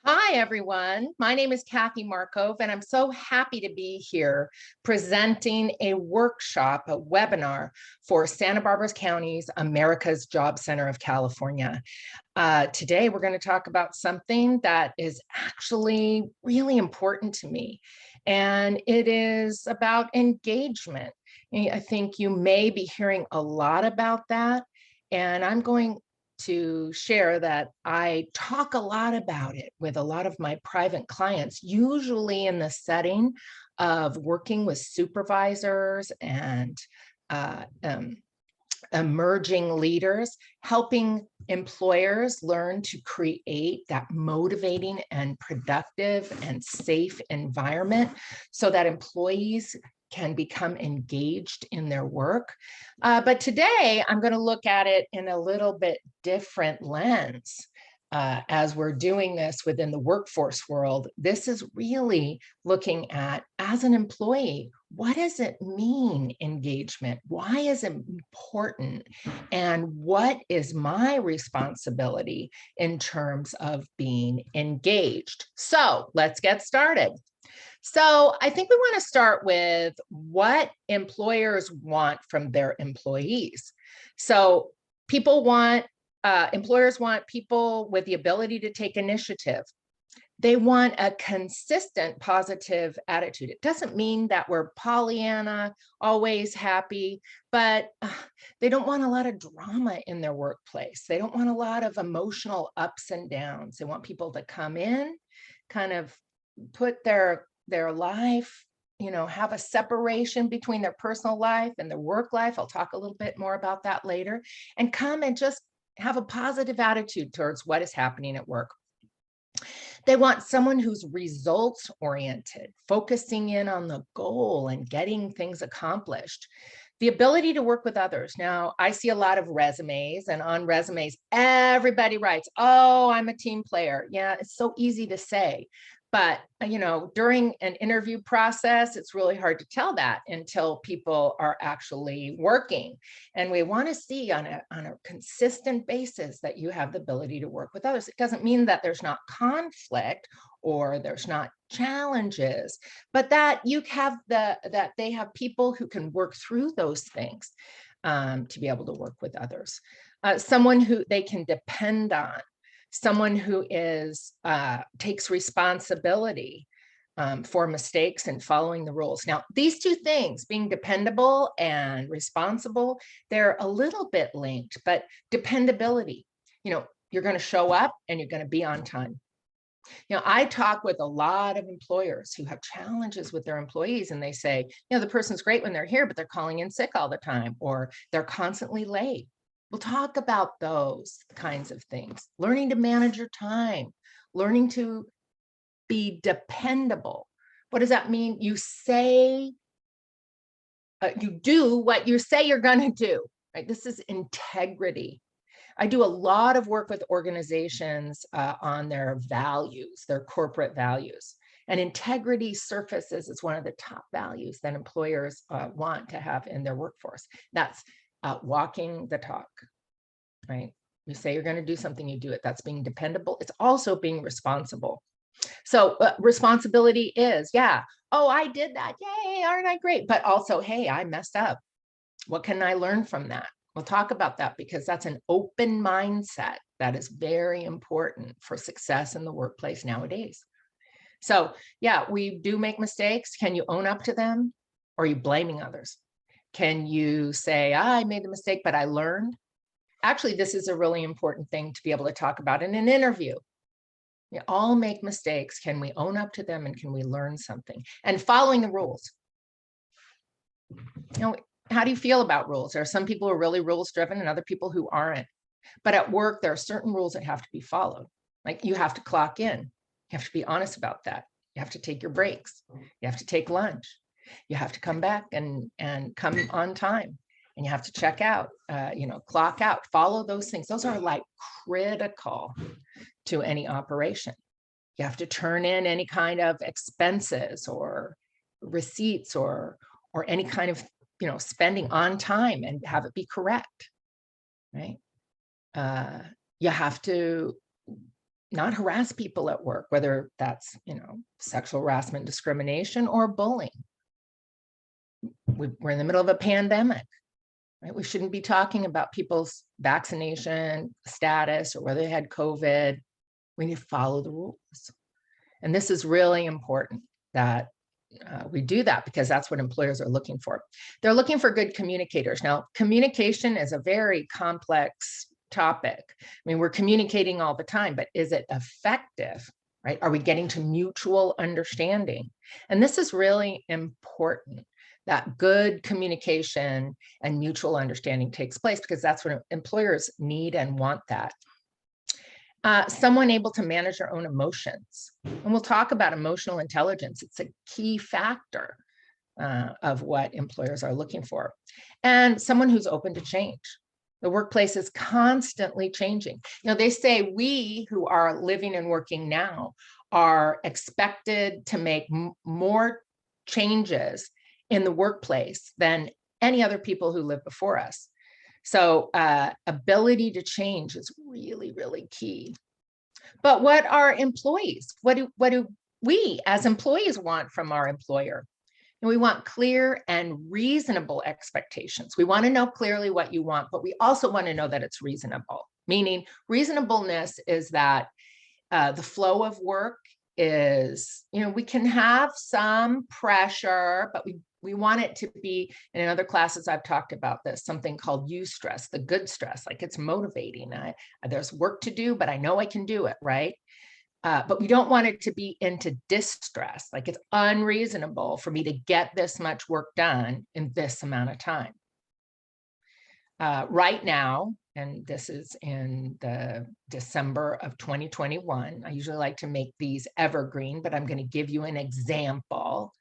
Hi, everyone. My name is Kathy Markov, and I'm so happy to be here presenting a workshop, a webinar for Santa Barbara County's America's Job Center of California. Today, we're going to talk about something that is actually really important to me, and it is about engagement. I think you may be hearing a lot about that, and I'm going to share that I talk a lot about it with a lot of my private clients, usually in the setting of working with supervisors and uh, um, emerging leaders, helping employers learn to create that motivating and productive and safe environment so that employees can become engaged in their work. But today, I'm going to look at it in a little bit different lens. As we're doing this within the workforce world, this is really looking at, as an employee, what does it mean, engagement? Why is it important? And what is my responsibility in terms of being engaged? So let's get started. So I think we want to start with what employers want from their employees. So employers want people with the ability to take initiative. They want a consistent positive attitude. It doesn't mean that we're Pollyanna, always happy, but they don't want a lot of drama in their workplace. They don't want a lot of emotional ups and downs. They want people to come in, kind of put their life, have a separation between their personal life and their work life. I'll talk a little bit more about that later, and come and just have a positive attitude towards what is happening at work. They want someone who's results oriented, focusing in on the goal and getting things accomplished. The ability to work with others. Now, I see a lot of resumes, and on resumes, everybody writes, "Oh, I'm a team player." Yeah, it's so easy to say. But, during an interview process, it's really hard to tell that until people are actually working. And we want to see on a consistent basis that you have the ability to work with others. It doesn't mean that there's not conflict or there's not challenges, but that that they have people who can work through those things to be able to work with others. Someone who they can depend on, someone who takes responsibility for mistakes and following the rules. Now, these two things, being dependable and responsible, they're a little bit linked, but dependability, you're going to show up and you're going to be on time. I talk with a lot of employers who have challenges with their employees, and they say, the person's great when they're here, but they're calling in sick all the time, or they're constantly late. We'll talk about those kinds of things. Learning to manage your time, learning to be dependable. What does that mean? You do what you say you're going to do, right? This is integrity. I do a lot of work with organizations on their values, their corporate values. And integrity surfaces as one of the top values that employers want to have in their workforce. That's walking the talk, right? You say you're going to do something, you do it. That's being dependable. It's also being responsible. So responsibility is, oh, I did that. Yay, aren't I great? But also, hey, I messed up. What can I learn from that? We'll talk about that because that's an open mindset that is very important for success in the workplace nowadays. So we do make mistakes. Can you own up to them? Or are you blaming others? Can you say, I made the mistake, but I learned? Actually, this is a really important thing to be able to talk about in an interview. We all make mistakes. Can we own up to them, and can we learn something? And following the rules. How do you feel about rules? There are some people who are really rules driven and other people who aren't. But at work, there are certain rules that have to be followed. Like you have to clock in. You have to be honest about that. You have to take your breaks. You have to take lunch. You have to come back and come on time. And you have to check out, clock out, follow those things. Those are like critical to any operation. You have to turn in any kind of expenses or receipts or any kind of spending on time and have it be correct, right? You have to not harass people at work, whether that's, sexual harassment, discrimination, or bullying. We're in the middle of a pandemic, right? We shouldn't be talking about people's vaccination status or whether they had COVID. We need to follow the rules. And this is really important that we do that, because that's what employers are looking for. They're looking for good communicators. Now, communication is a very complex topic. I mean, we're communicating all the time, but is it effective, right? Are we getting to mutual understanding? And this is really important, that good communication and mutual understanding takes place, because that's what employers need and want that. Someone able to manage their own emotions. And we'll talk about emotional intelligence. It's a key factor of what employers are looking for. And someone who's open to change. The workplace is constantly changing. They say we who are living and working now are expected to make more changes in the workplace than any other people who lived before us. So ability to change is really, really key. But what are employees? What do we as employees want from our employer? And we want clear and reasonable expectations. We want to know clearly what you want, but we also want to know that it's reasonable. Meaning reasonableness is that the flow of work is, we can have some pressure, but we want it to be, and in other classes I've talked about this, something called eustress, the good stress, like it's motivating. There's work to do, but I know I can do it, right? But we don't want it to be into distress, like it's unreasonable for me to get this much work done in this amount of time. Right now, and this is in the December of 2021, I usually like to make these evergreen, but I'm going to give you an example.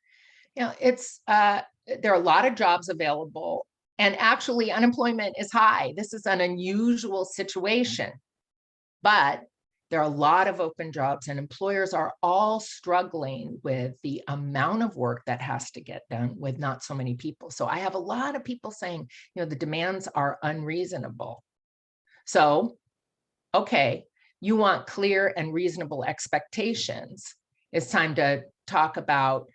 It's there are a lot of jobs available, and actually unemployment is high. This is an unusual situation, but there are a lot of open jobs, and employers are all struggling with the amount of work that has to get done with not so many people. So I have a lot of people saying, the demands are unreasonable. So, okay, you want clear and reasonable expectations. It's time to talk about,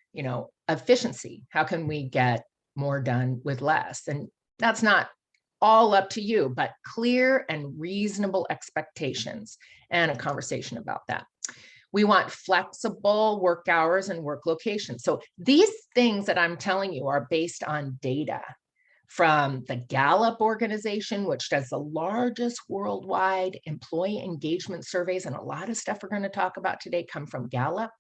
efficiency. How can we get more done with less? And that's not all up to you, but clear and reasonable expectations and a conversation about that. We want flexible work hours and work locations. So these things that I'm telling you are based on data from the Gallup organization, which does the largest worldwide employee engagement surveys. And a lot of stuff we're going to talk about today come from Gallup,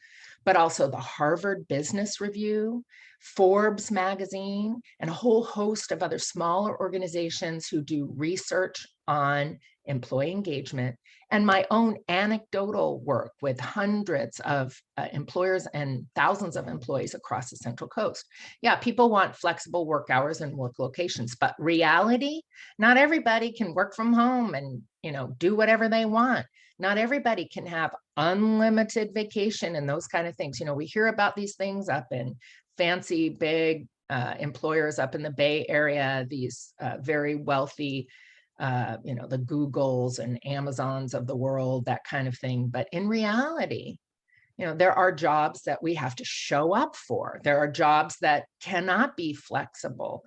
but also the Harvard Business Review, Forbes magazine, and a whole host of other smaller organizations who do research on employee engagement, and my own anecdotal work with hundreds of employers and thousands of employees across the Central Coast. Yeah, people want flexible work hours and work locations, but reality, not everybody can work from home and, do whatever they want. Not everybody can have unlimited vacation and those kind of things. We hear about these things up in fancy, big employers up in the Bay Area, these very wealthy, the Googles and Amazons of the world, that kind of thing. But in reality, there are jobs that we have to show up for. There are jobs that cannot be flexible.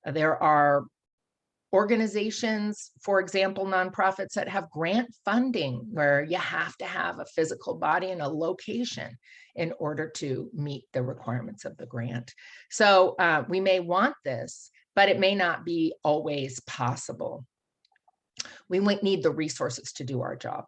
There are organizations, for example, nonprofits that have grant funding where you have to have a physical body and a location in order to meet the requirements of the grant. So we may want this, but it may not be always possible. We need the resources to do our job,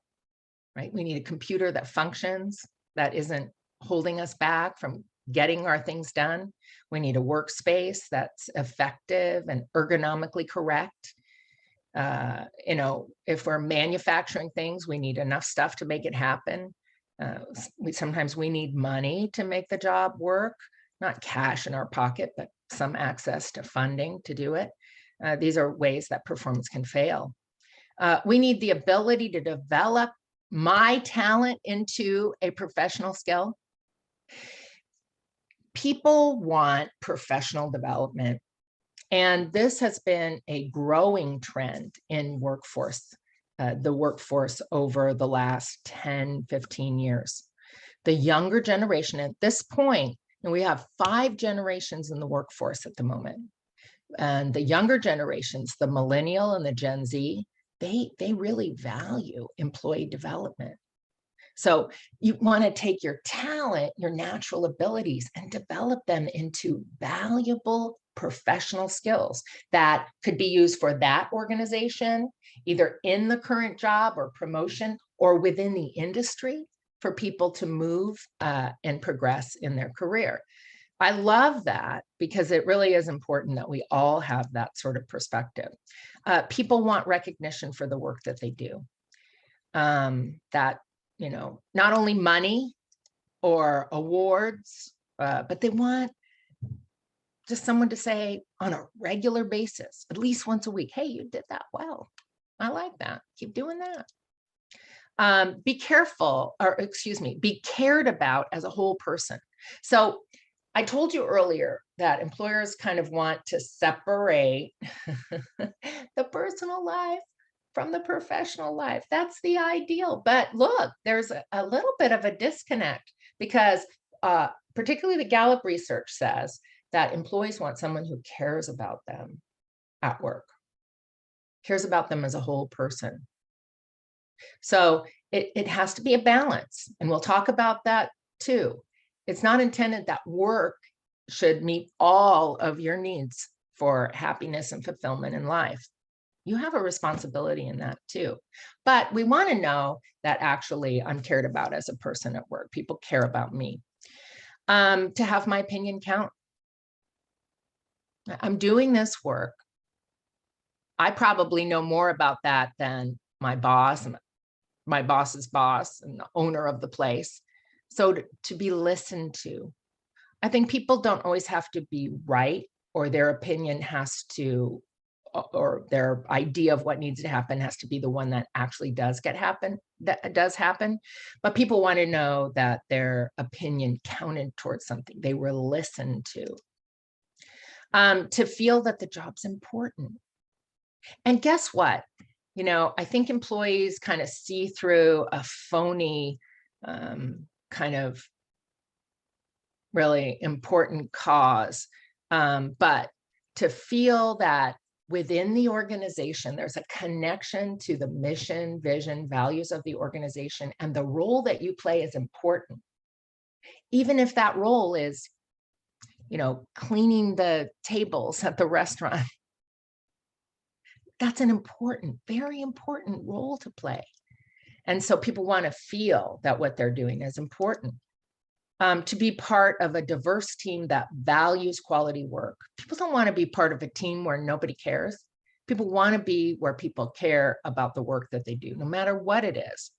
right? We need a computer that functions, that isn't holding us back from getting our things done. We need a workspace that's effective and ergonomically correct. If we're manufacturing things, we need enough stuff to make it happen. Sometimes we need money to make the job work, not cash in our pocket, but some access to funding to do it. These are ways that performance can fail. We need the ability to develop my talent into a professional skill. People want professional development, and this has been a growing trend in workforce the workforce over the last 10, 15 years. The younger generation at this point, and we have 5 generations in the workforce at the moment. And the younger generations, the millennial and the Gen Z, they really value employee development. So you want to take your talent, your natural abilities, and develop them into valuable professional skills that could be used for that organization, either in the current job or promotion, or within the industry for people to move and progress in their career. I love that because it really is important that we all have that sort of perspective. People want recognition for the work that they do. That, you know, not only money or awards, but they want just someone to say on a regular basis, at least once a week, hey, you did that well. I like that. Keep doing that. Be careful, or excuse me, be cared about as a whole person. So I told you earlier that employers kind of want to separate the personal life from the professional life. That's the ideal. But look, there's a little bit of a disconnect because particularly the Gallup research says that employees want someone who cares about them at work, cares about them as a whole person. So it has to be a balance. And we'll talk about that too. It's not intended that work should meet all of your needs for happiness and fulfillment in life. You have a responsibility in that too. But we want to know that actually I'm cared about as a person at work. People care about me. To have my opinion count. I'm doing this work. I probably know more about that than my boss and my boss's boss and the owner of the place. So to be listened to. I think people don't always have to be right, or their opinion has to, or their idea of what needs to happen has to be the one that actually does happen. But people want to know that their opinion counted towards something. They were listened to feel that the job's important. And guess what? You know, I think employees kind of see through a phony kind of really important cause. But to feel that within the organization, there's a connection to the mission, vision, values of the organization, and the role that you play is important. Even if that role is, you know, cleaning the tables at the restaurant. That's an important, very important role to play. And so people want to feel that what they're doing is important. To be part of a diverse team that values quality work. People don't want to be part of a team where nobody cares. People want to be where people care about the work that they do, no matter what it is.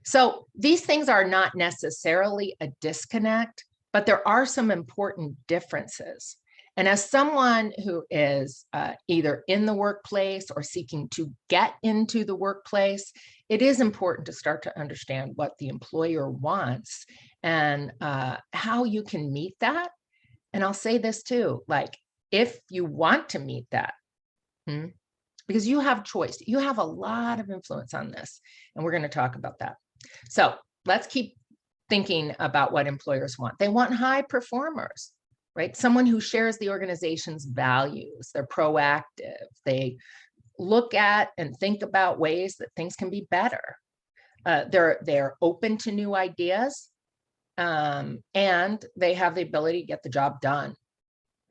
So these things are not necessarily a disconnect, but there are some important differences. And as someone who is either in the workplace or seeking to get into the workplace, it is important to start to understand what the employer wants and how you can meet that. And I'll say this too, like, if you want to meet that, because you have choice, you have a lot of influence on this, and we're going to talk about that. So let's keep thinking about what employers want. They want high performers, right? Someone who shares the organization's values. They're proactive. They look at and think about ways that things can be better. They're open to new ideas, and they have the ability to get the job done,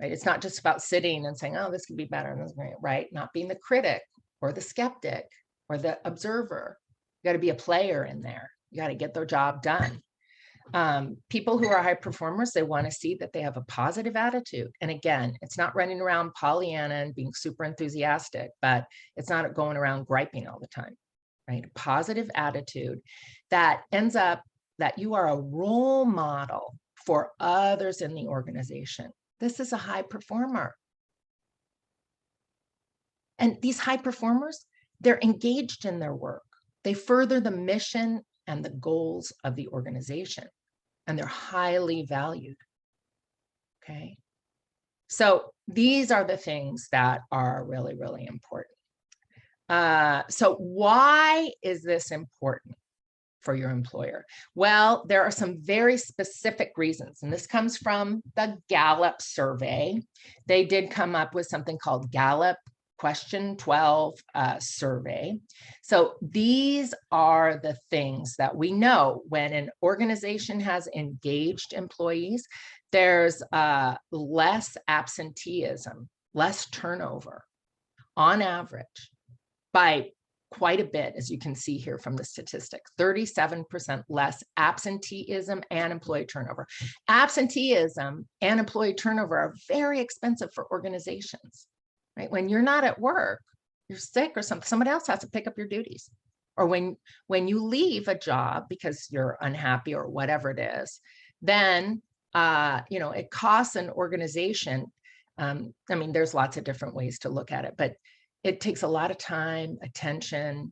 right? It's not just about sitting and saying, oh, this could be better, right? Not being the critic or the skeptic or the observer. You got to be a player in there. You got to get their job done. People who are high performers, they want to see that they have a positive attitude. And again, it's not running around Pollyanna and being super enthusiastic, but it's not going around griping all the time, right? A positive attitude that ends up that you are a role model for others in the organization. This is a high performer. And these high performers, they're engaged in their work. They further the mission and the goals of the organization, and they're highly valued. Okay. So these are the things that are really, really important. So why is this important for your employer? Well, there are some very specific reasons, and this comes from the Gallup survey. They did come up with something called Gallup Question 12 survey. So these are the things that we know when an organization has engaged employees, there's less absenteeism, less turnover on average by quite a bit, as you can see here from the statistics, 37% less absenteeism and employee turnover. Absenteeism and employee turnover are very expensive for organizations, right? When you're not at work, you're sick or something, somebody else has to pick up your duties. Or when you leave a job because you're unhappy or whatever it is, then it costs an organization. I mean, there's lots of different ways to look at it, but it takes a lot of time, attention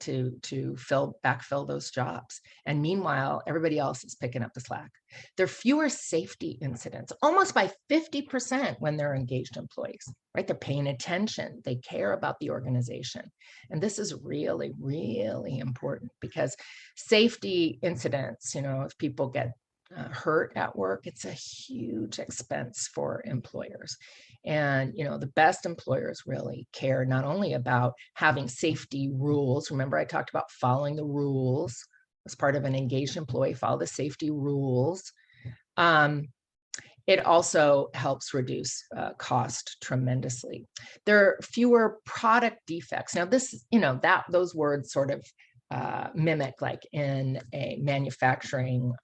to backfill those jobs. And meanwhile, everybody else is picking up the slack. There are fewer safety incidents, almost by 50% when they're engaged employees, right? They're paying attention. They care about the organization. And this is really, really important because safety incidents, if people get hurt at work, it's a huge expense for employers. And, the best employers really care not only about having safety rules. Remember, I talked about following the rules as part of an engaged employee, follow the safety rules. It also helps reduce cost tremendously. There are fewer product defects. Now, this, those words sort of mimic like in a manufacturing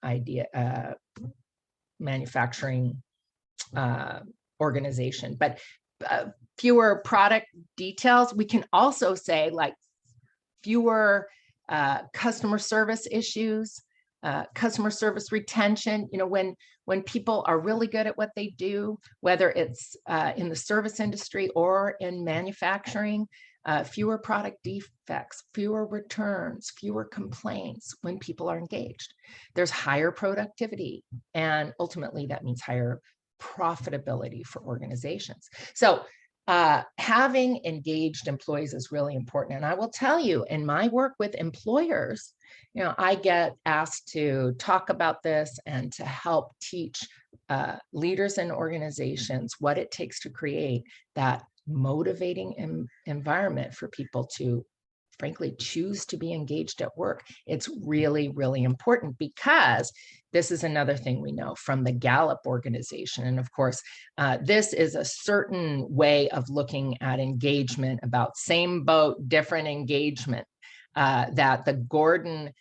organization, but fewer product details. We can also say like fewer customer service issues, customer service retention. When people are really good at what they do, whether it's in the service industry or in manufacturing, fewer product defects, fewer returns, fewer complaints when people are engaged. There's higher productivity, and ultimately that means higher profitability for organizations. So having engaged employees is really important. And I will tell you, in my work with employers, I get asked to talk about this and to help teach leaders in organizations what it takes to create that motivating environment for people to, frankly, choose to be engaged at work. It's really, really important because this is another thing we know from the Gallup organization. And of course, this is a certain way of looking at engagement, about same boat, different engagement, that the Gordon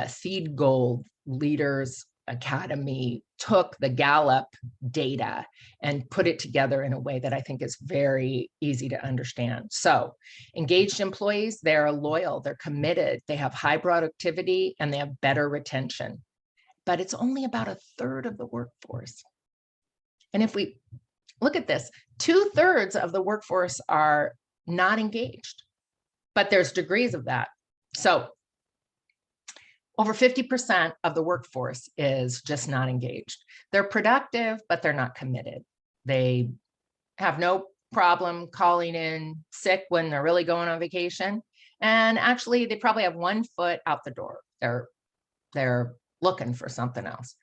Seed Gold Leaders Academy took the Gallup data and put it together in a way that I think is very easy to understand. So engaged employees, they're loyal, they're committed, they have high productivity, and they have better retention. But it's only about a third of the workforce. And if we look at this, 2/3 of the workforce are not engaged, but there's degrees of that. So over 50% of the workforce is just not engaged. They're productive, but they're not committed. They have no problem calling in sick when they're really going on vacation. And actually, they probably have one foot out the door. They're looking for something else.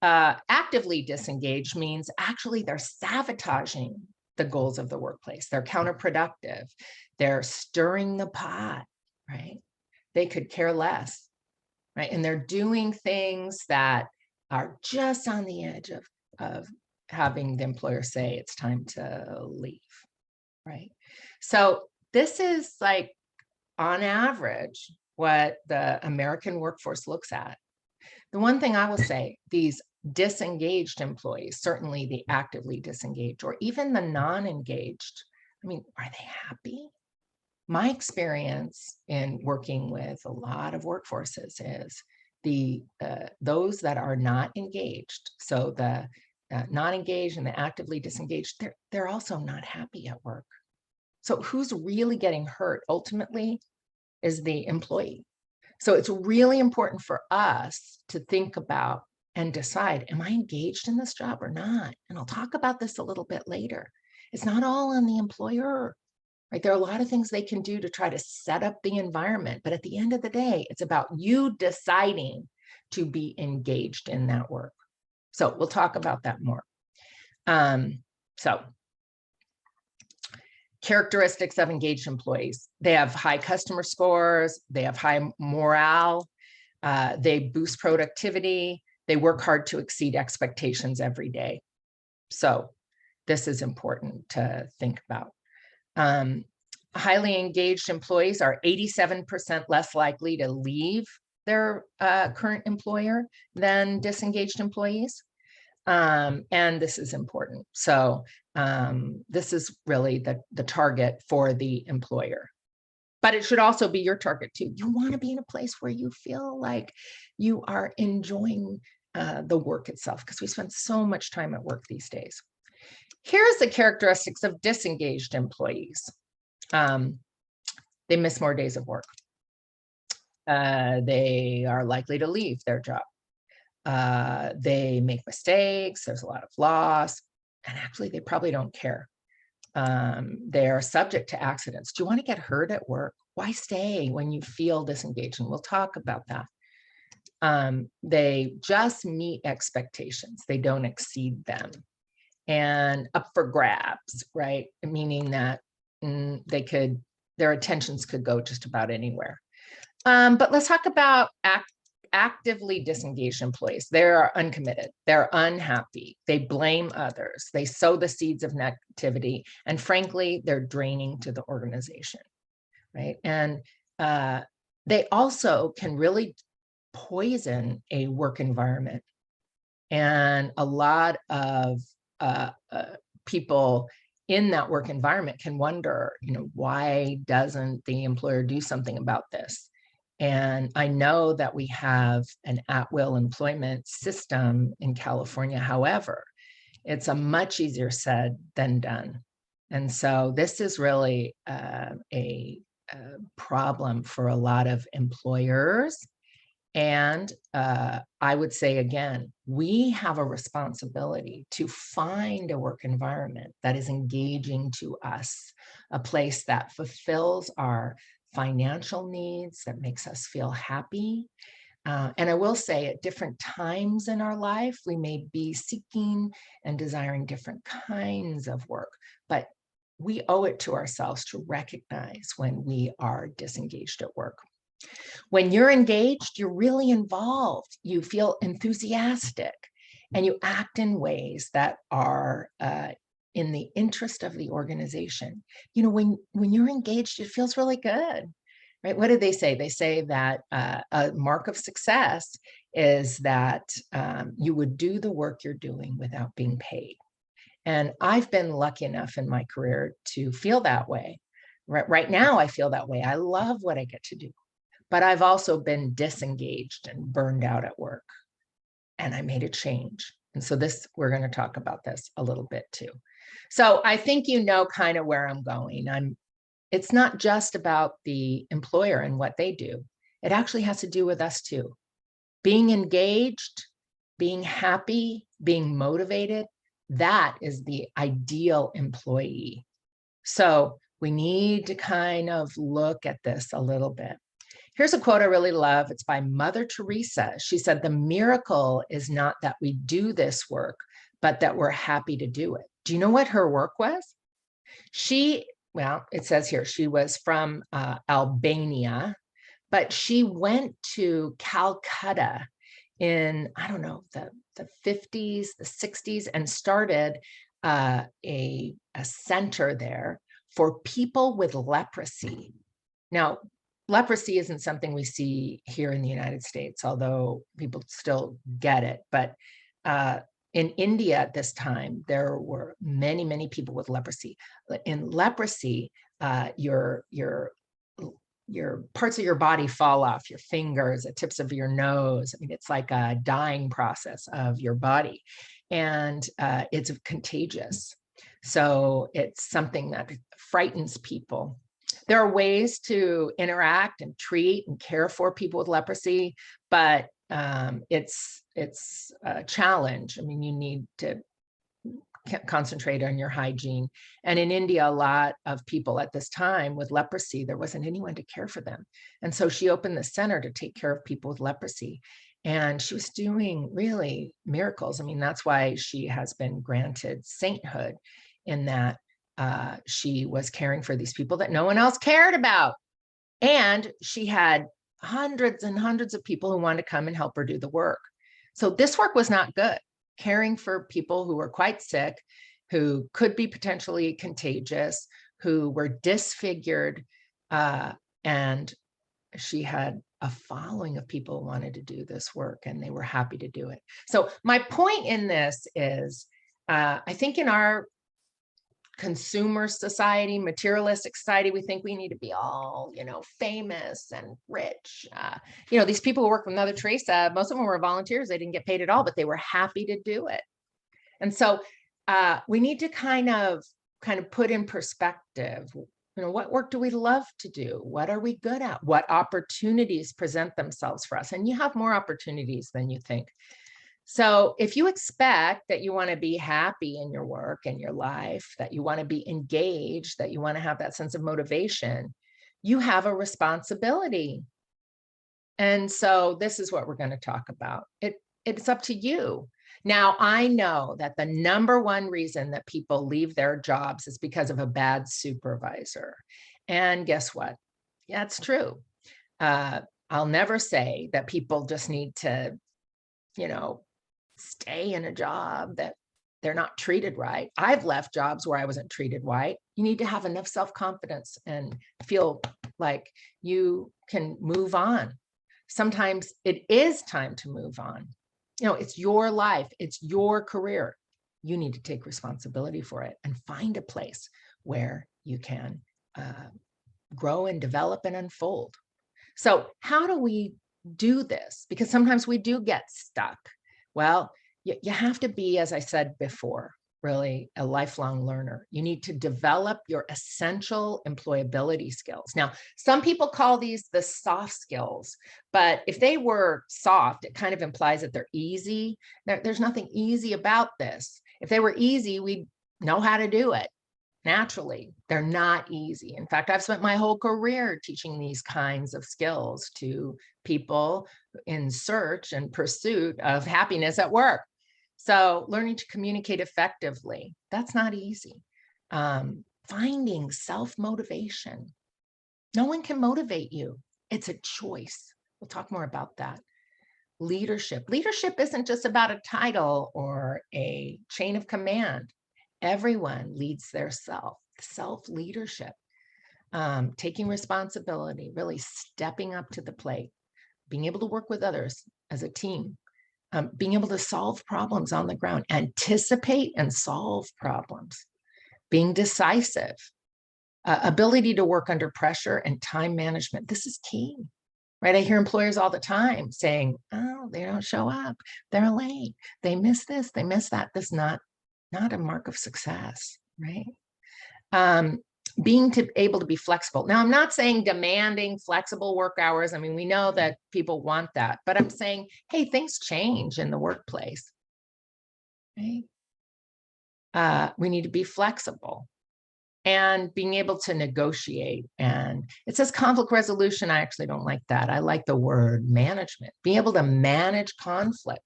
Actively disengaged means actually they're sabotaging the goals of the workplace. They're counterproductive. They're stirring the pot, right? They could care less. Right. And they're doing things that are just on the edge of having the employer say it's time to leave. Right. So this is like, on average, what the American workforce looks at. The one thing I will say, these disengaged employees, certainly the actively disengaged or even the non-engaged, I mean, are they happy? My experience in working with a lot of workforces is those that are not engaged. So the not engaged and the actively disengaged, they're also not happy at work. So who's really getting hurt ultimately is the employee. So it's really important for us to think about and decide, am I engaged in this job or not? And I'll talk about this a little bit later. It's not all on the employer. right? There are a lot of things they can do to try to set up the environment, but at the end of the day, it's about you deciding to be engaged in that work. So we'll talk about that more. So characteristics of engaged employees. They have high customer scores, they have high morale, they boost productivity, they work hard to exceed expectations every day. So this is important to think about. Highly engaged employees are 87% less likely to leave their current employer than disengaged employees. And this is important. So this is really the target for the employer. But it should also be your target too. You want to be in a place where you feel like you are enjoying the work itself, because we spend so much time at work these days. Here's the characteristics of disengaged employees. They miss more days of work. They are likely to leave their job. They make mistakes. There's a lot of loss. And actually, they probably don't care. They are subject to accidents. Do you want to get hurt at work? Why stay when you feel disengaged? And we'll talk about that. They just meet expectations. They don't exceed them. And up for grabs, right? Meaning that their attentions could go just about anywhere. But let's talk about actively disengaged employees. They're uncommitted. They're unhappy. They blame others. They sow the seeds of negativity. And frankly, they're draining to the organization, right? And they also can really poison a work environment. And a lot of people in that work environment can wonder, why doesn't the employer do something about this? And I know that we have an at-will employment system in California. However, it's a much easier said than done. And so this is really a problem for a lot of employers. And I would say, again, we have a responsibility to find a work environment that is engaging to us, a place that fulfills our financial needs, that makes us feel happy. And I will say, at different times in our life, we may be seeking and desiring different kinds of work, but we owe it to ourselves to recognize when we are disengaged at work. When you're engaged, you're really involved. You feel enthusiastic, and you act in ways that are in the interest of the organization. When you're engaged, it feels really good, right? What do they say? They say that a mark of success is that you would do the work you're doing without being paid. And I've been lucky enough in my career to feel that way. Right now, I feel that way. I love what I get to do. But I've also been disengaged and burned out at work, and I made a change. And so we're going to talk about this a little bit too. So I think kind of where I'm going. It's not just about the employer and what they do. It actually has to do with us too. Being engaged, being happy, being motivated, that is the ideal employee. So we need to kind of look at this a little bit. Here's a quote I really love. It's by Mother Teresa. She said, "The miracle is not that we do this work, but that we're happy to do it." Do you know what her work was? It says here, she was from Albania, but she went to Calcutta in, I don't know, the 50s, the 60s, and started a center there for people with leprosy. Now, leprosy isn't something we see here in the United States, although people still get it. But in India at this time, there were many, many people with leprosy. In leprosy, your parts of your body fall off, your fingers, the tips of your nose. I mean, it's like a dying process of your body, and it's contagious. So it's something that frightens people. There are ways to interact and treat and care for people with leprosy, but it's a challenge. I mean, you need to concentrate on your hygiene. And in India, a lot of people at this time with leprosy, there wasn't anyone to care for them. And so she opened the center to take care of people with leprosy. And she was doing really miracles. I mean, that's why she has been granted sainthood, in that she was caring for these people that no one else cared about. And she had hundreds and hundreds of people who wanted to come and help her do the work. So this work was not good. Caring for people who were quite sick, who could be potentially contagious, who were disfigured, and she had a following of people who wanted to do this work, and they were happy to do it. So my point in this is, I think in our consumer society, materialistic society, we think we need to be all, famous and rich. These people who work with Mother Teresa, most of them were volunteers. They didn't get paid at all, but they were happy to do it. And so we need to kind of put in perspective, what work do we love to do? What are we good at? What opportunities present themselves for us? And you have more opportunities than you think. So if you expect that you want to be happy in your work and your life, that you want to be engaged, that you want to have that sense of motivation, you have a responsibility. And so this is what we're going to talk about. It's up to you. Now, I know that the number one reason that people leave their jobs is because of a bad supervisor. And guess what? Yeah, it's true. I'll never say that people just need to, stay in a job that they're not treated right. I've left jobs where I wasn't treated right. You need to have enough self-confidence and feel like you can move on. Sometimes it is time to move on. It's your life, it's your career. You need to take responsibility for it and find a place where you can grow and develop and unfold. So how do we do this? Because sometimes we do get stuck. Well, you have to be, as I said before, really a lifelong learner. You need to develop your essential employability skills. Now, some people call these the soft skills, but if they were soft, it kind of implies that they're easy. There's nothing easy about this. If they were easy, we'd know how to do it naturally. They're not easy. In fact, I've spent my whole career teaching these kinds of skills to people in search and pursuit of happiness at work. So learning to communicate effectively, that's not easy. Finding self-motivation. No one can motivate you. It's a choice. We'll talk more about that. Leadership. Leadership isn't just about a title or a chain of command. Everyone leads their self-leadership, taking responsibility, really stepping up to the plate, being able to work with others as a team, being able to solve problems on the ground, anticipate and solve problems, being decisive, ability to work under pressure and time management. This is key, right? I hear employers all the time saying, oh, they don't show up, they're late, they miss this, they miss that. That's not a mark of success, right? Being able to be flexible. Now, I'm not saying demanding flexible work hours. I mean, we know that people want that, but I'm saying, hey, things change in the workplace, right? We need to be flexible and being able to negotiate. And it says conflict resolution. I actually don't like that. I like the word management, being able to manage conflict,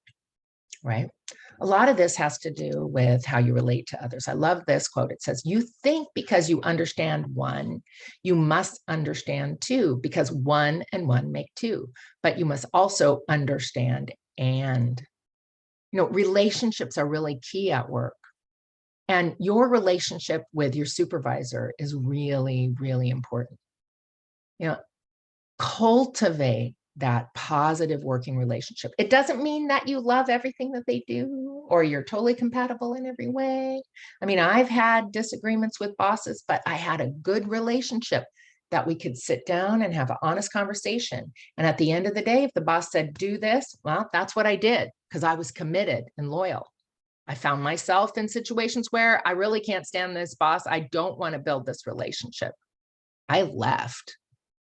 right? A lot of this has to do with how you relate to others. I love this quote. It says, you think because you understand one, you must understand two, because one and one make two, but you must also understand and. Relationships are really key at work. And your relationship with your supervisor is really, really important. Cultivate that positive working relationship. It doesn't mean that you love everything that they do or you're totally compatible in every way. I mean, I've had disagreements with bosses, but I had a good relationship that we could sit down and have an honest conversation. And at the end of the day, if the boss said, do this, well, that's what I did because I was committed and loyal. I found myself in situations where I really can't stand this boss. I don't want to build this relationship. I left,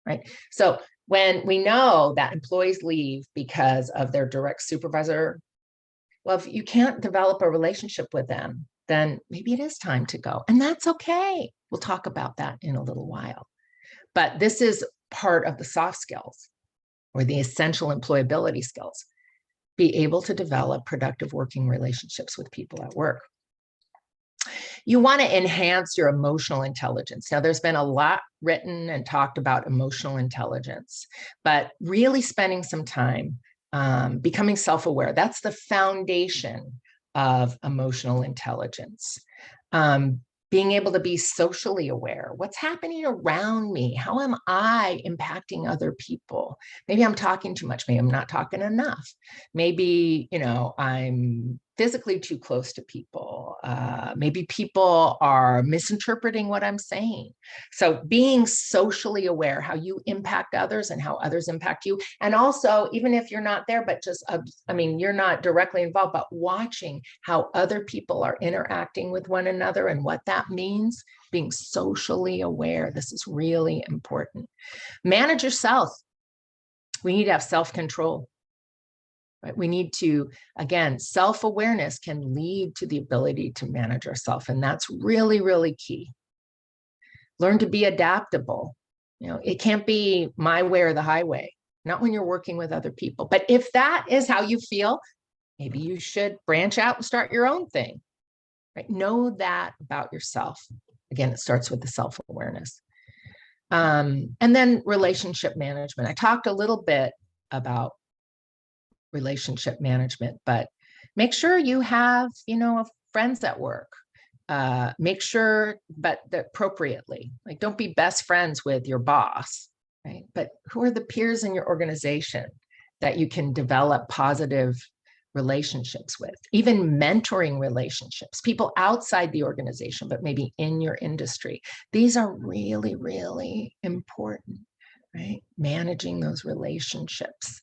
right? So when we know that employees leave because of their direct supervisor, well, if you can't develop a relationship with them, then maybe it is time to go. And that's okay. We'll talk about that in a little while. But this is part of the soft skills or the essential employability skills. Be able to develop productive working relationships with people at work. You want to enhance your emotional intelligence. Now, there's been a lot written and talked about emotional intelligence, but really spending some time becoming self-aware. That's the foundation of emotional intelligence. Being able to be socially aware. What's happening around me? How am I impacting other people? Maybe I'm talking too much. Maybe I'm not talking enough. Maybe, I'm physically too close to people. Maybe people are misinterpreting what I'm saying. So being socially aware, how you impact others and how others impact you. And also, even if you're not there, but just, you're not directly involved, but watching how other people are interacting with one another and what that means, being socially aware. This is really important. Manage yourself. We need to have self-control. Right? We need to, again, self-awareness can lead to the ability to manage ourselves. And that's really, really key. Learn to be adaptable. It can't be my way or the highway, not when you're working with other people. But if that is how you feel, maybe you should branch out and start your own thing. Right? Know that about yourself. Again, it starts with the self-awareness. And then relationship management. I talked a little bit about relationship management, but make sure you have, friends at work. Make sure, but appropriately. Like, don't be best friends with your boss, right? But who are the peers in your organization that you can develop positive relationships with? Even mentoring relationships, people outside the organization, but maybe in your industry. These are really, really important, right? Managing those relationships.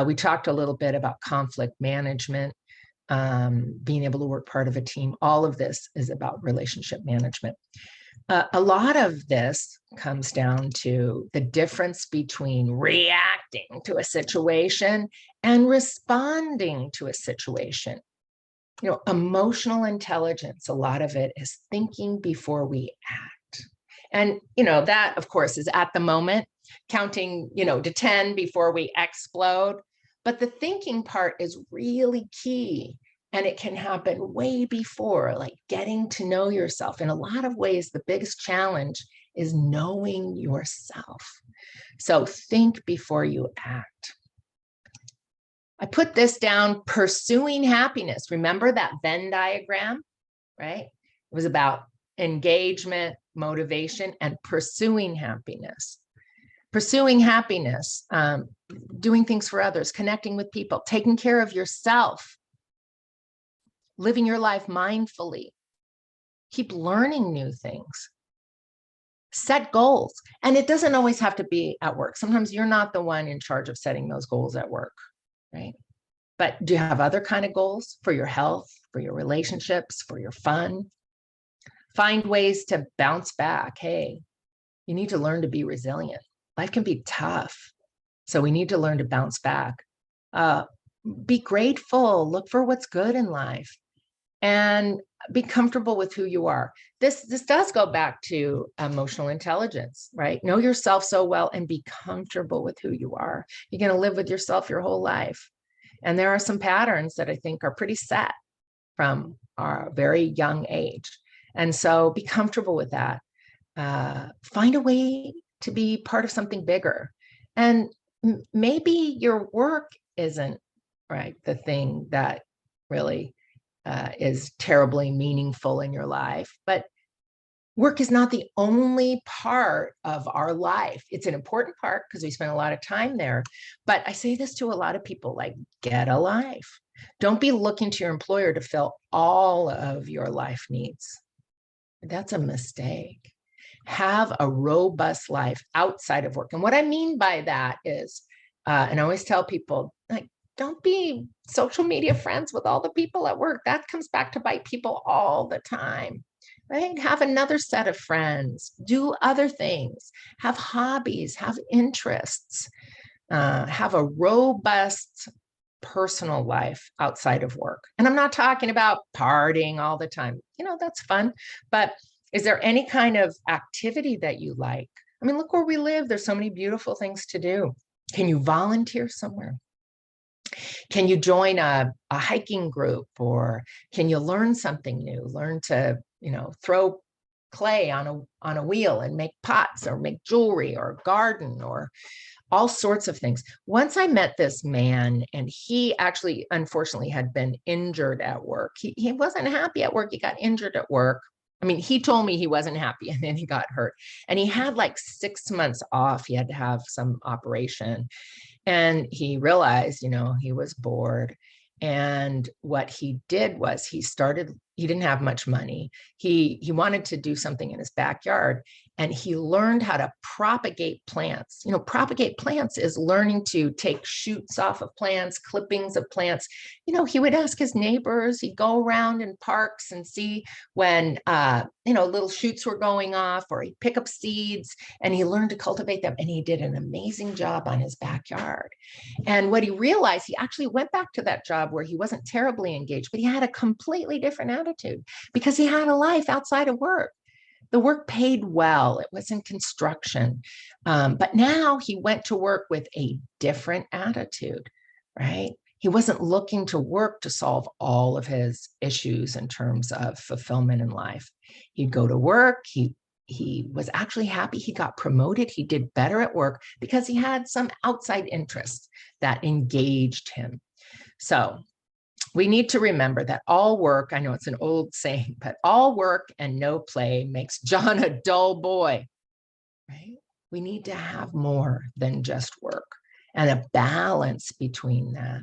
We talked a little bit about conflict management, being able to work part of a team. All of this is about relationship management. A lot of this comes down to the difference between reacting to a situation and responding to a situation. Emotional intelligence, a lot of it is thinking before we act. And, that, of course, is at the moment, counting, to 10 before we explode. But the thinking part is really key. And it can happen way before, like getting to know yourself. In a lot of ways, the biggest challenge is knowing yourself. So think before you act. I put this down, pursuing happiness. Remember that Venn diagram, right? It was about engagement, motivation, and pursuing happiness. Pursuing happiness, doing things for others, connecting with people, taking care of yourself, living your life mindfully, keep learning new things, set goals. And it doesn't always have to be at work. Sometimes you're not the one in charge of setting those goals at work, right? But do you have other kind of goals for your health, for your relationships, for your fun? Find ways to bounce back. Hey, you need to learn to be resilient. Life can be tough. So we need to learn to bounce back. Be grateful, look for what's good in life, and be comfortable with who you are. This does go back to emotional intelligence, right? Know yourself so well and be comfortable with who you are. You're going to live with yourself your whole life. And there are some patterns that I think are pretty set from our very young age. And so be comfortable with that. Find a way to be part of something bigger. And maybe your work isn't, right, the thing that really is terribly meaningful in your life, but work is not the only part of our life. It's an important part because we spend a lot of time there. But I say this to a lot of people, like, get a life. Don't be looking to your employer to fill all of your life needs. That's a mistake. Have a robust life outside of work. And what I mean by that is, and I always tell people, like, don't be social media friends with all the people at work. That comes back to bite people all the time, right? Have another set of friends, do other things, have hobbies, have interests, have a robust personal life outside of work? And I'm not talking about partying all the time. That's fun. But is there any kind of activity that you like? I mean, look where we live. There's so many beautiful things to do. Can you volunteer somewhere? Can you join a hiking group, or can you learn something new? Learn to, throw clay on a wheel and make pots, or make jewelry, or garden, or all sorts of things. Once I met this man, and he actually, unfortunately, had been injured at work. He wasn't happy at work. He got injured at work. I mean, he told me he wasn't happy, and then he got hurt. And he had like 6 months off. He had to have some operation. And he realized, he was bored. And what he did was he didn't have much money. He wanted to do something in his backyard, and he learned how to propagate plants. Propagate plants is learning to take shoots off of plants, clippings of plants. He would ask his neighbors. He'd go around in parks and see when, little shoots were going off, or he'd pick up seeds, and he learned to cultivate them. And he did an amazing job on his backyard. And what he realized, he actually went back to that job where he wasn't terribly engaged, but he had a completely different attitude because he had a life outside of work. The work paid well. It was in construction. But now he went to work with a different attitude, right? He wasn't looking to work to solve all of his issues in terms of fulfillment in life. He'd go to work. He was actually happy. He got promoted. He did better at work because he had some outside interests that engaged him. So we need to remember that all work, I know it's an old saying, but all work and no play makes John a dull boy, right? We need to have more than just work, and a balance between that.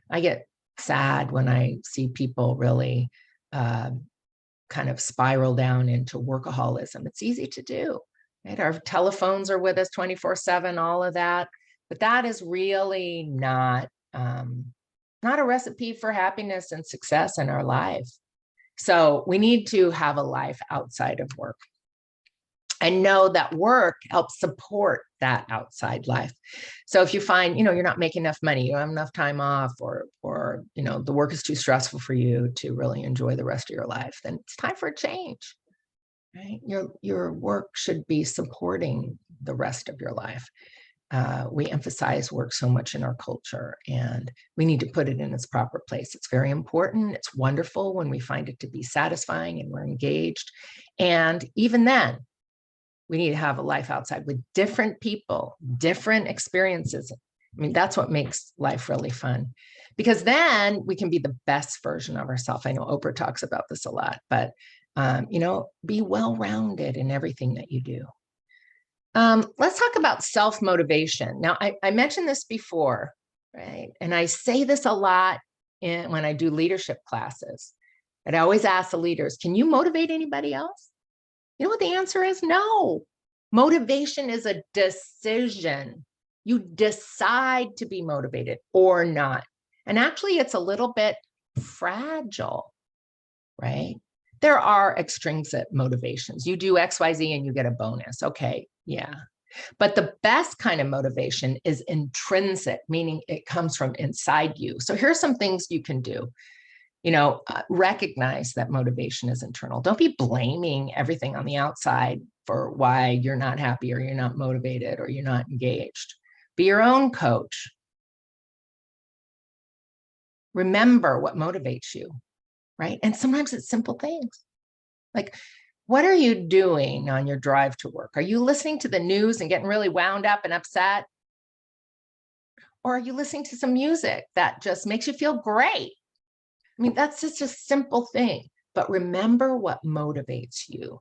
I get sad when I see people really kind of spiral down into workaholism. It's easy to do, right? Our telephones are with us 24/7, all of that, but that is really not a recipe for happiness and success in our life. So we need to have a life outside of work, and know that work helps support that outside life. So if you find, you're not making enough money, you don't have enough time off, or the work is too stressful for you to really enjoy the rest of your life, then it's time for a change, right? Your work should be supporting the rest of your life. We emphasize work so much in our culture, and we need to put it in its proper place. It's very important. It's wonderful when we find it to be satisfying and we're engaged. And even then, we need to have a life outside with different people, different experiences. I mean, that's what makes life really fun, because then we can be the best version of ourselves. I know Oprah talks about this a lot, but, be well-rounded in everything that you do. Let's talk about self-motivation. Now, I mentioned this before, right? And I say this a lot when I do leadership classes. And I always ask the leaders, can you motivate anybody else? You know what the answer is? No. Motivation is a decision. You decide to be motivated or not. And actually, it's a little bit fragile, right? There are extrinsic motivations. You do XYZ and you get a bonus. Okay, yeah. But the best kind of motivation is intrinsic, meaning it comes from inside you. So here's some things you can do. Recognize that motivation is internal. Don't be blaming everything on the outside for why you're not happy, or you're not motivated, or you're not engaged. Be your own coach. Remember what motivates you, right? And sometimes it's simple things. Like, what are you doing on your drive to work? Are you listening to the news and getting really wound up and upset? Or are you listening to some music that just makes you feel great? I mean, that's just a simple thing. But remember what motivates you,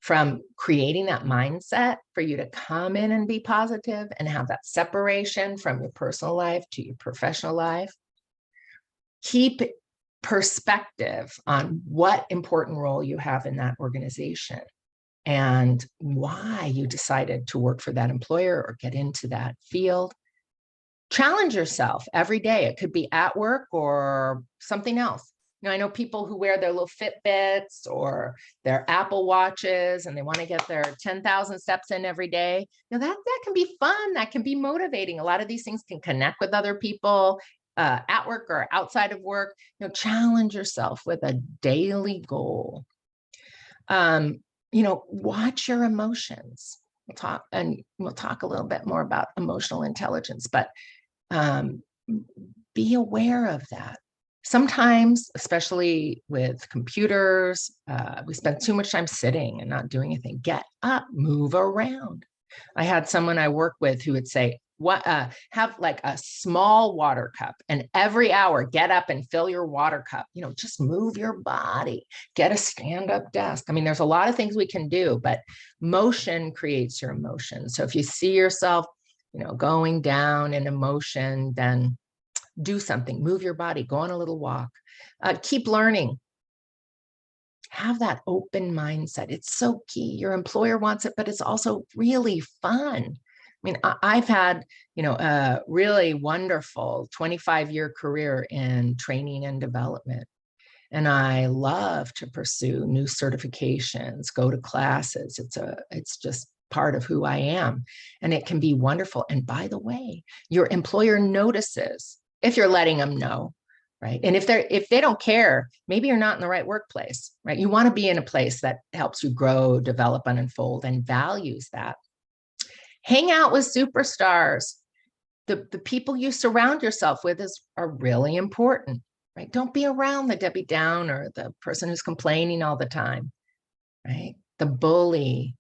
from creating that mindset for you to come in and be positive and have that separation from your personal life to your professional life. Keep perspective on what important role you have in that organization and why you decided to work for that employer or get into that field. Challenge yourself every day. It could be at work or something else. I know people who wear their little Fitbits or their Apple Watches, and they want to get their 10,000 steps in every day. That can be fun. That can be motivating. A lot of these things can connect with other people. at work or outside of work, challenge yourself with a daily goal. Watch your emotions. We'll talk a little bit more about emotional intelligence, but be aware of that. Sometimes, especially with computers, we spend too much time sitting and not doing anything. Get up, move around. I had someone I work with who would say, have like a small water cup, and every hour get up and fill your water cup. Just move your body, get a stand-up desk. I mean, there's a lot of things we can do, but motion creates your emotion. So if you see yourself, going down in emotion, then do something, move your body, go on a little walk, keep learning. Have that open mindset. It's so key. Your employer wants it, but it's also really fun. I mean, I've had, a really wonderful 25-year career in training and development. And I love to pursue new certifications, go to classes. It's just part of who I am. And it can be wonderful. And by the way, your employer notices if you're letting them know, right? And if they don't care, maybe you're not in the right workplace, right? You want to be in a place that helps you grow, develop, and unfold, and values that. Hang out with superstars. The people you surround yourself with are really important, right? Don't be around the Debbie Downer, the person who's complaining all the time, right? The bully,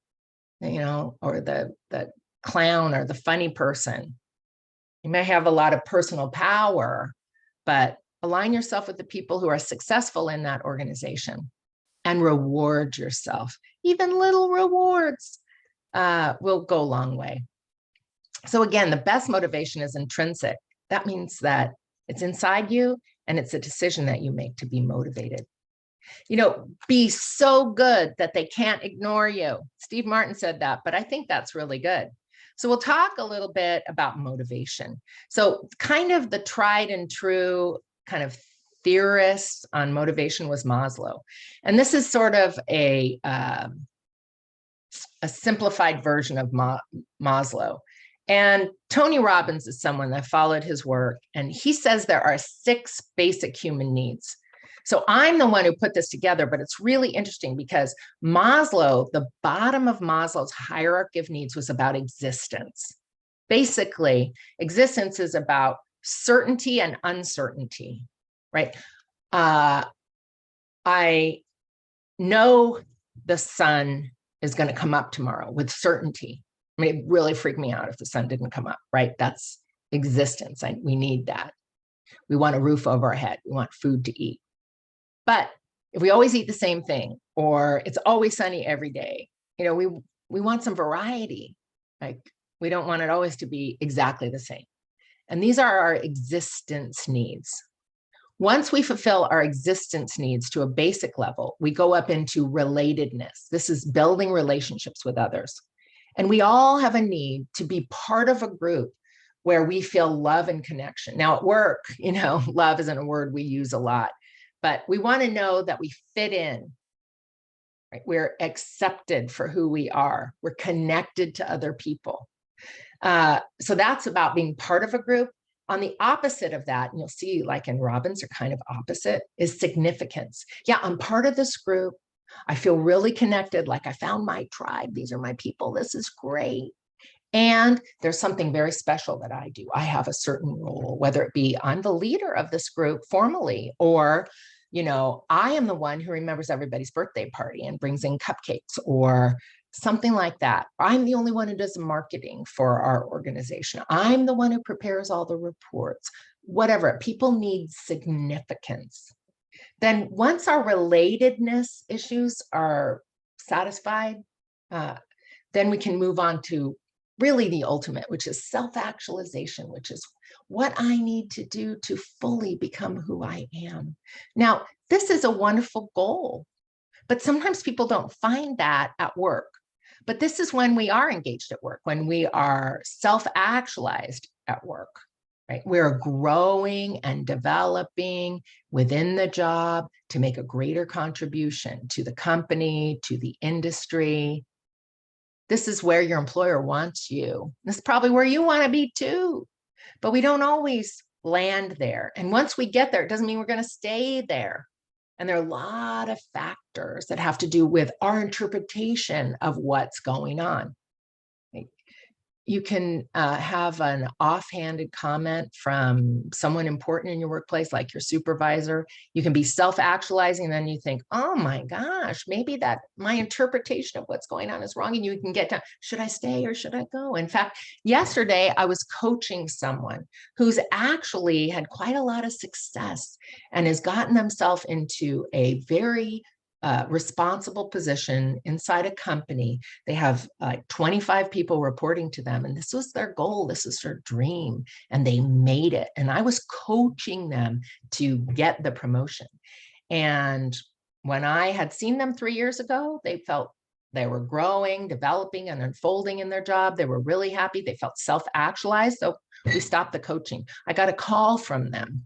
or the clown or the funny person. You may have a lot of personal power, but align yourself with the people who are successful in that organization and reward yourself. Even little rewards will go a long way. So again, the best motivation is intrinsic. That means that it's inside you and it's a decision that you make to be motivated. Be so good that they can't ignore you. Steve Martin said that, but I think that's really good. So we'll talk a little bit about motivation. So kind of the tried and true kind of theorist on motivation was Maslow. And this is sort of a simplified version of Maslow. And Tony Robbins is someone that followed his work. And he says there are 6 basic human needs. So I'm the one who put this together, but it's really interesting because Maslow, the bottom of Maslow's hierarchy of needs was about existence. Basically, existence is about certainty and uncertainty, right? I know the sun is going to come up tomorrow with certainty. I mean, it really freaked me out if the sun didn't come up, right? That's existence. We need that. We want a roof over our head. We want food to eat. But if we always eat the same thing, or it's always sunny every day, we want some variety. Like, we don't want it always to be exactly the same. And these are our existence needs. Once we fulfill our existence needs to a basic level, we go up into relatedness. This is building relationships with others. And we all have a need to be part of a group where we feel love and connection. Now at work, love isn't a word we use a lot, but we want to know that we fit in, right? We're accepted for who we are. We're connected to other people. So that's about being part of a group. On the opposite of that, and you'll see like in Robbins are kind of opposite, is significance. Yeah, I'm part of this group. I feel really connected, like I found my tribe. These are my people. This is great. And there's something very special that I do. I have a certain role, whether it be I'm the leader of this group formally, or, I am the one who remembers everybody's birthday party and brings in cupcakes or something like that. I'm the only one who does the marketing for our organization. I'm the one who prepares all the reports, whatever. People need significance. Then once our relatedness issues are satisfied, then we can move on to really the ultimate, which is self-actualization, which is what I need to do to fully become who I am. Now, this is a wonderful goal, but sometimes people don't find that at work. But this is when we are engaged at work, when we are self-actualized at work, right? We're growing and developing within the job to make a greater contribution to the company, to the industry. This is where your employer wants you. This is probably where you want to be too. But we don't always land there. And once we get there, it doesn't mean we're going to stay there. And there are a lot of factors that have to do with our interpretation of what's going on. You can have an offhanded comment from someone important in your workplace, like your supervisor. You can be self-actualizing, and then you think, oh my gosh, maybe that my interpretation of what's going on is wrong. And you can get down, should I stay or should I go? In fact, yesterday I was coaching someone who's actually had quite a lot of success and has gotten themselves into a very responsible position inside a company. They have 25 people reporting to them, and this was their goal. This is their dream, and they made it. And I was coaching them to get the promotion. And when I had seen them 3 years ago, they felt they were growing, developing, and unfolding in their job. They were really happy. They felt self-actualized. So we stopped the coaching. I got a call from them.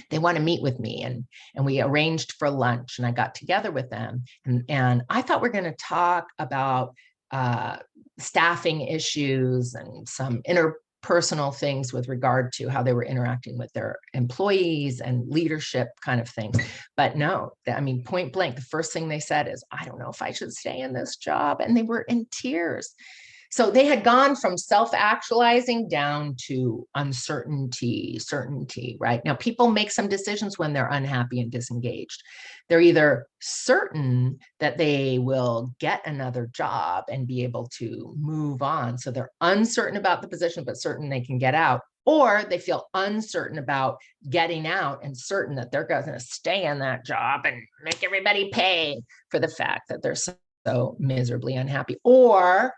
They want to meet with me, and we arranged for lunch, and I got together with them, and I thought we're going to talk about staffing issues and some interpersonal things with regard to how they were interacting with their employees and leadership kind of things. But no, I mean, point blank, the first thing they said is, I don't know if I should stay in this job. And they were in tears. So they had gone from self-actualizing down to uncertainty, certainty, right? Now, people make some decisions when they're unhappy and disengaged. They're either certain that they will get another job and be able to move on. So they're uncertain about the position, but certain they can get out. Or they feel uncertain about getting out and certain that they're going to stay in that job and make everybody pay for the fact that they're so miserably unhappy. Or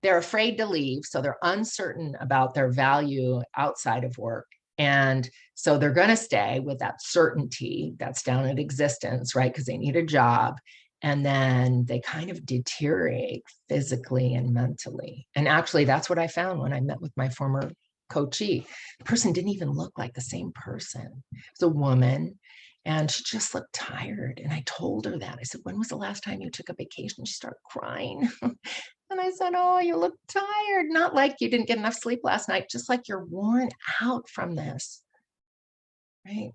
they're afraid to leave, so they're uncertain about their value outside of work. And so they're going to stay with that certainty that's down at existence, right? Because they need a job. And then they kind of deteriorate physically and mentally. And actually, that's what I found when I met with my former coachee. The person didn't even look like the same person. It's a woman. And she just looked tired. And I told her that. I said, when was the last time you took a vacation? She started crying. And I said, oh, you look tired. Not like you didn't get enough sleep last night, just like you're worn out from this, right?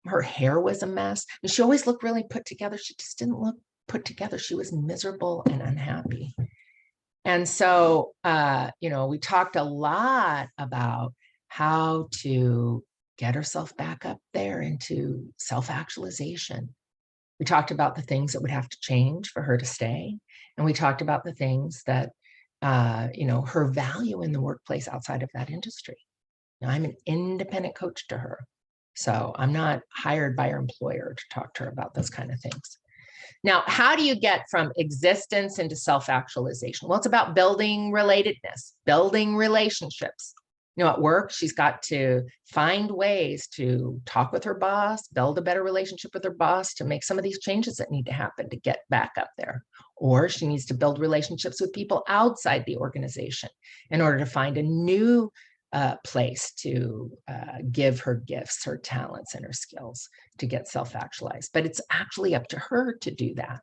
Her hair was a mess. And she always looked really put together. She just didn't look put together. She was miserable and unhappy. And so, we talked a lot about how to get herself back up there into self-actualization. We talked about the things that would have to change for her to stay. And we talked about the things that, her value in the workplace outside of that industry. Now, I'm an independent coach to her. So I'm not hired by her employer to talk to her about those kind of things. Now, how do you get from existence into self-actualization? Well, it's about building relatedness, building relationships. At work, she's got to find ways to talk with her boss, build a better relationship with her boss to make some of these changes that need to happen to get back up there. Or she needs to build relationships with people outside the organization in order to find a new place to give her gifts, her talents, and her skills to get self-actualized. But it's actually up to her to do that.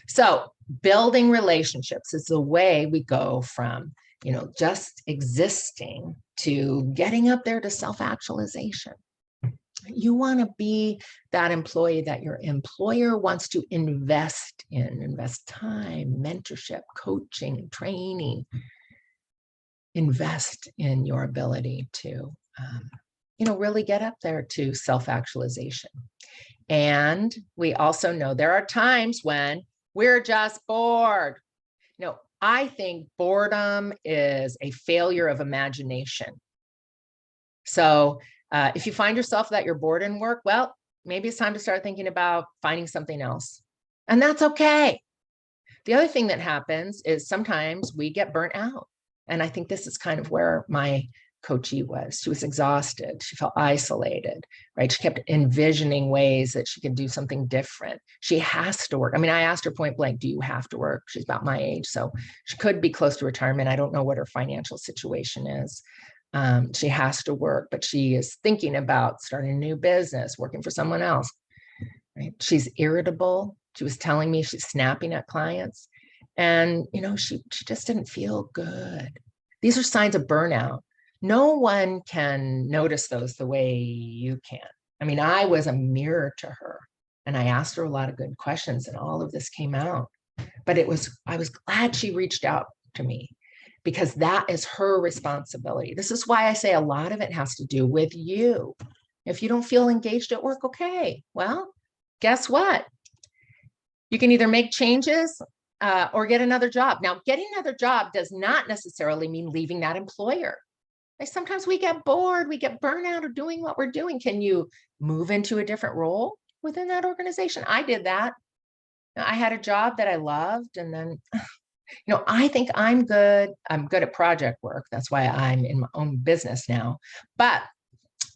So building relationships is the way we go from just existing to getting up there to self-actualization. You want to be that employee that your employer wants to invest in, invest time, mentorship, coaching, training, invest in your ability to, really get up there to self-actualization. And we also know there are times when we're just bored. I think boredom is a failure of imagination. So if you find yourself that you're bored in work, well, maybe it's time to start thinking about finding something else. And that's okay. The other thing that happens is sometimes we get burnt out. And I think this is kind of where my coachee was. She was exhausted. She felt isolated, right? She kept envisioning ways that she could do something different. She has to work. I mean, I asked her point blank, do you have to work? She's about my age, so she could be close to retirement. I don't know what her financial situation is. She has to work, but she is thinking about starting a new business, working for someone else, right? She's irritable. She was telling me she's snapping at clients. And, she just didn't feel good. These are signs of burnout. No one can notice those the way you can. I mean, I was a mirror to her, and I asked her a lot of good questions, and all of this came out. But I was glad she reached out to me, because that is her responsibility. This is why I say a lot of it has to do with you. If you don't feel engaged at work, okay, well, guess what? You can either make changes or get another job. Now, getting another job does not necessarily mean leaving that employer. Like, sometimes we get bored, we get burnout of doing what we're doing. Can you move into a different role within that organization? I did that. I had a job that I loved, and then, I think I'm good. I'm good at project work. That's why I'm in my own business now. But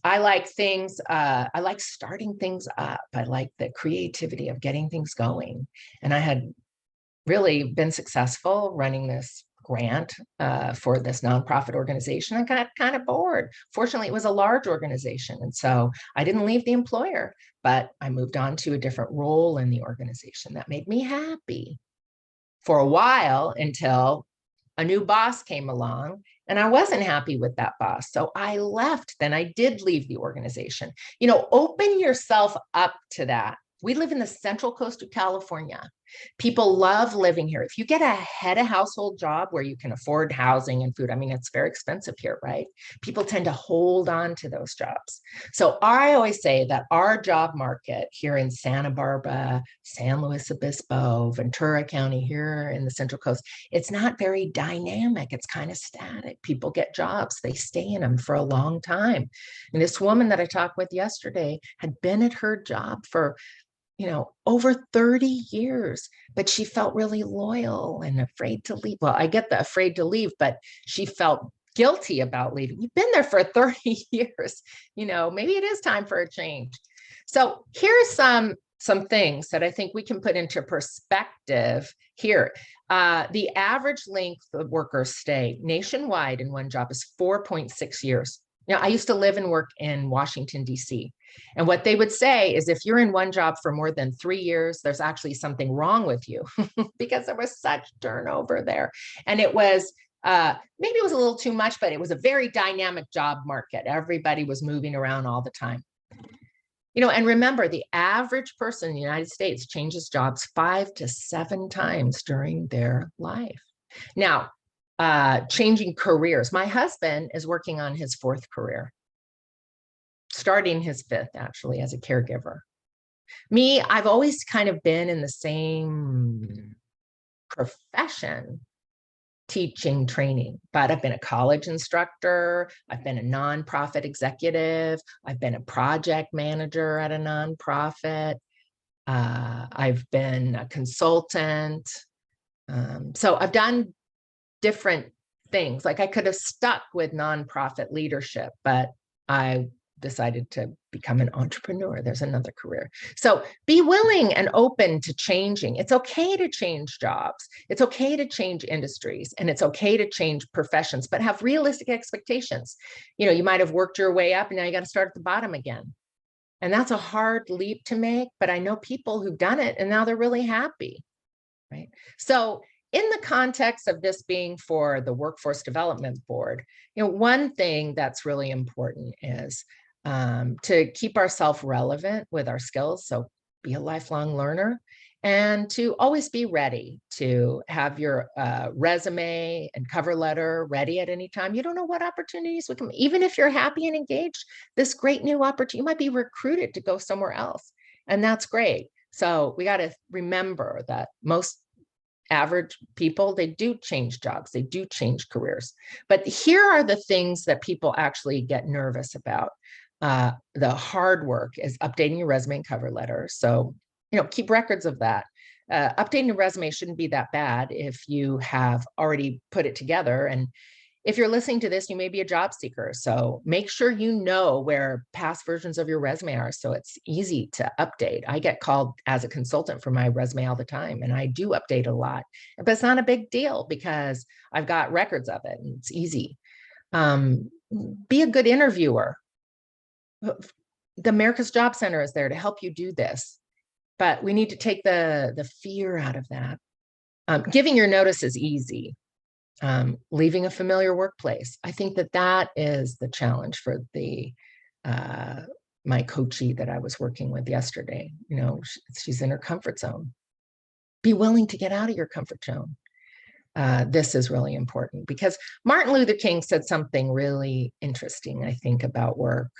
I like things, I like starting things up. I like the creativity of getting things going. And I had really been successful running this grant for this nonprofit organization. I got kind of bored. Fortunately, it was a large organization. And so I didn't leave the employer, but I moved on to a different role in the organization that made me happy for a while, until a new boss came along, and I wasn't happy with that boss. So I left. Then I did leave the organization. Open yourself up to that. We live in the Central Coast of California. People love living here. If you get a head of household job where you can afford housing and food, I mean, it's very expensive here, right? People tend to hold on to those jobs. So I always say that our job market here in Santa Barbara, San Luis Obispo, Ventura County, here in the Central Coast, it's not very dynamic. It's kind of static. People get jobs, they stay in them for a long time. And this woman that I talked with yesterday had been at her job for over 30 years, but she felt really loyal and afraid to leave. Well, I get the afraid to leave, but she felt guilty about leaving. You've been there for 30 years, maybe it is time for a change. So here's some things that I think we can put into perspective here. The average length of workers' stay nationwide in one job is 4.6 years. I used to live and work in Washington, D.C. And what they would say is, if you're in one job for more than 3 years, there's actually something wrong with you, because there was such turnover there. And it was, maybe it was a little too much, but it was a very dynamic job market. Everybody was moving around all the time. And remember, the average person in the United States changes jobs 5 to 7 times during their life. Now, changing careers. My husband is working on his 4th career, starting his 5th, actually, as a caregiver. Me, I've always kind of been in the same profession, teaching, training, but I've been a college instructor. I've been a nonprofit executive. I've been a project manager at a nonprofit. I've been a consultant. So I've done different things. Like, I could have stuck with nonprofit leadership, but I decided to become an entrepreneur. There's another career. So be willing and open to changing. It's okay to change jobs. It's okay to change industries, and it's okay to change professions, but have realistic expectations. You might have worked your way up, and now you got to start at the bottom again. And that's a hard leap to make, but I know people who've done it, and now they're really happy, right? So in the context of this being for the Workforce Development Board, one thing that's really important is to keep ourselves relevant with our skills. So be a lifelong learner, and to always be ready to have your resume and cover letter ready at any time. You don't know what opportunities we can, even if you're happy and engaged, this great new opportunity, you might be recruited to go somewhere else. And that's great. So we got to remember that most average people, they do change jobs, they do change careers. But here are the things that people actually get nervous about. The hard work is updating your resume and cover letter. So, keep records of that. Updating your resume shouldn't be that bad if you have already put it together. And if you're listening to this, you may be a job seeker. So make sure you know where past versions of your resume are, so it's easy to update. I get called as a consultant for my resume all the time, and I do update a lot, but it's not a big deal because I've got records of it and it's easy. Be a good interviewer. The America's Job Center is there to help you do this, but we need to take the fear out of that. Giving your notice is easy. Leaving a familiar workplace. I think that that is the challenge for the my coachee that I was working with yesterday. You know, she's in her comfort zone. Be willing to get out of your comfort zone. This is really important because Martin Luther King said something really interesting, I think, about work.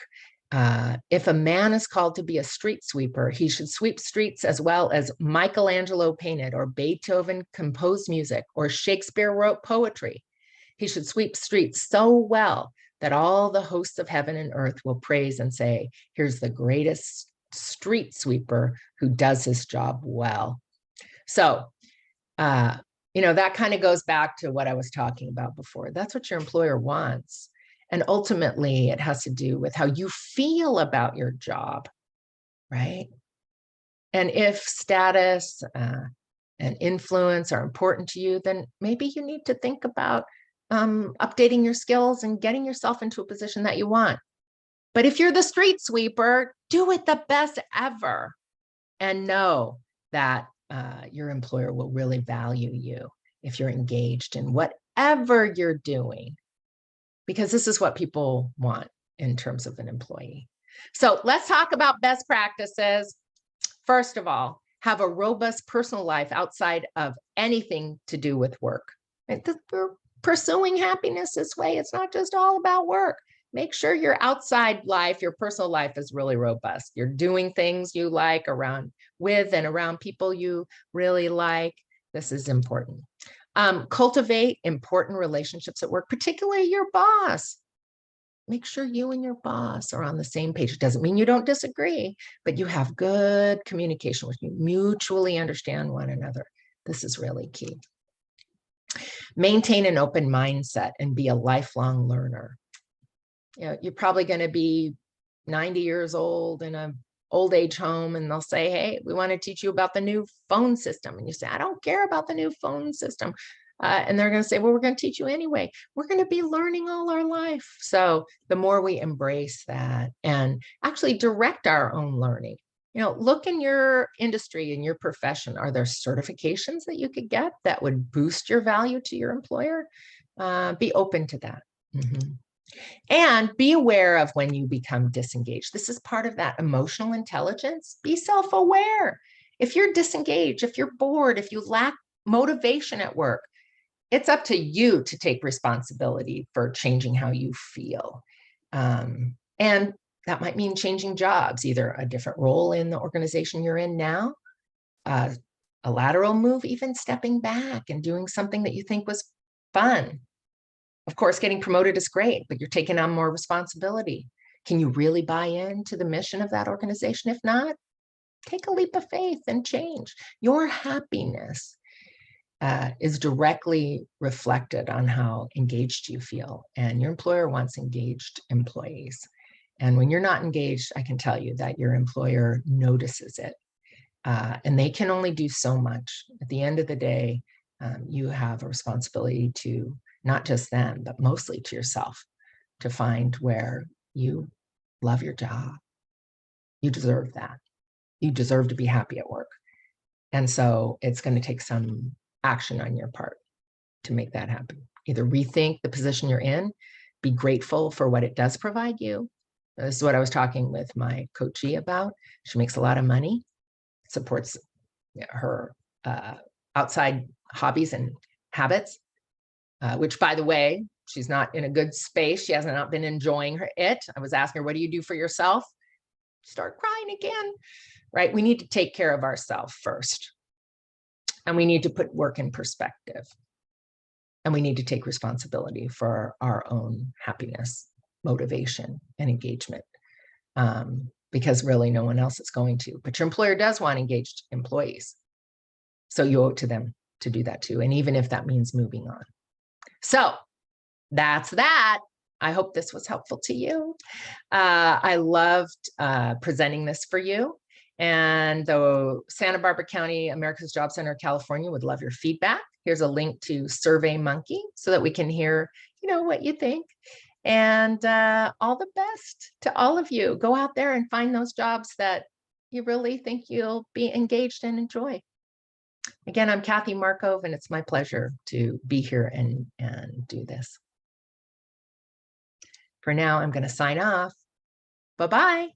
If a man is called to be a street sweeper, he should sweep streets as well as Michelangelo painted, or Beethoven composed music, or Shakespeare wrote poetry. He should sweep streets so well that all the hosts of heaven and earth will praise and say, here's the greatest street sweeper who does his job well. So, you know, that kind of goes back to what I was talking about before. That's what your employer wants. And ultimately, it has to do with how you feel about your job, right? And if status and influence are important to you, then maybe you need to think about updating your skills and getting yourself into a position that you want. But if you're the street sweeper, do it the best ever and know that your employer will really value you if you're engaged in whatever you're doing, because this is what people want in terms of an employee. So let's talk about best practices. First of all, have a robust personal life outside of anything to do with work. We're pursuing happiness this way. It's not just all about work. Make sure your outside life, your personal life, is really robust. You're doing things you like with and around people you really like. This is important. Cultivate important relationships at work, particularly your boss. Make sure you and your boss are on the same page. It doesn't mean you don't disagree, but you have good communication with you, mutually understand one another. This is really key. Maintain an open mindset and be a lifelong learner. You know, you're probably going to be 90 years old in an old age home, and they'll say, hey, we want to teach you about the new phone system. And you say, I don't care about the new phone system. And they're going to say, well, we're going to teach you anyway. We're going to be learning all our life. So the more we embrace that and actually direct our own learning, you know, look in your industry, in your profession. Are there certifications that you could get that would boost your value to your employer? Be open to that. Mm-hmm. And be aware of when you become disengaged. This is part of that emotional intelligence. Be self-aware. If you're disengaged, if you're bored, if you lack motivation at work, it's up to you to take responsibility for changing how you feel. And that might mean changing jobs, either a different role in the organization you're in now, a lateral move, even stepping back and doing something that you think was fun. Of course, getting promoted is great, but you're taking on more responsibility. Can you really buy into the mission of that organization? If not, take a leap of faith and change. Your happiness is directly reflected on how engaged you feel. And your employer wants engaged employees. And when you're not engaged, I can tell you that your employer notices it. And they can only do so much. At the end of the day, you have a responsibility to not just them, but mostly to yourself, to find where you love your job. You deserve that. You deserve to be happy at work. And so it's going to take some action on your part to make that happen. Either rethink the position you're in, be grateful for what it does provide you. This is what I was talking with my coachee about. She makes a lot of money, supports her outside hobbies and habits, which, by the way, she's not in a good space. She has not been enjoying it. I was asking her, what do you do for yourself? Start crying again, right? We need to take care of ourselves first. And we need to put work in perspective. And we need to take responsibility for our own happiness, motivation, and engagement. Because really no one else is going to. But your employer does want engaged employees. So you owe it to them to do that too. And even if that means moving on. So that's that. I hope this was helpful to you. I loved presenting this for you. And the Santa Barbara County America's Job Center of California would love your feedback. Here's a link to SurveyMonkey so that we can hear, you know, what you think. And all the best to all of you. Go out there and find those jobs that you really think you'll be engaged and enjoy. Again, I'm Kathy Markov, and it's my pleasure to be here and do this. For now, I'm going to sign off. Bye-bye.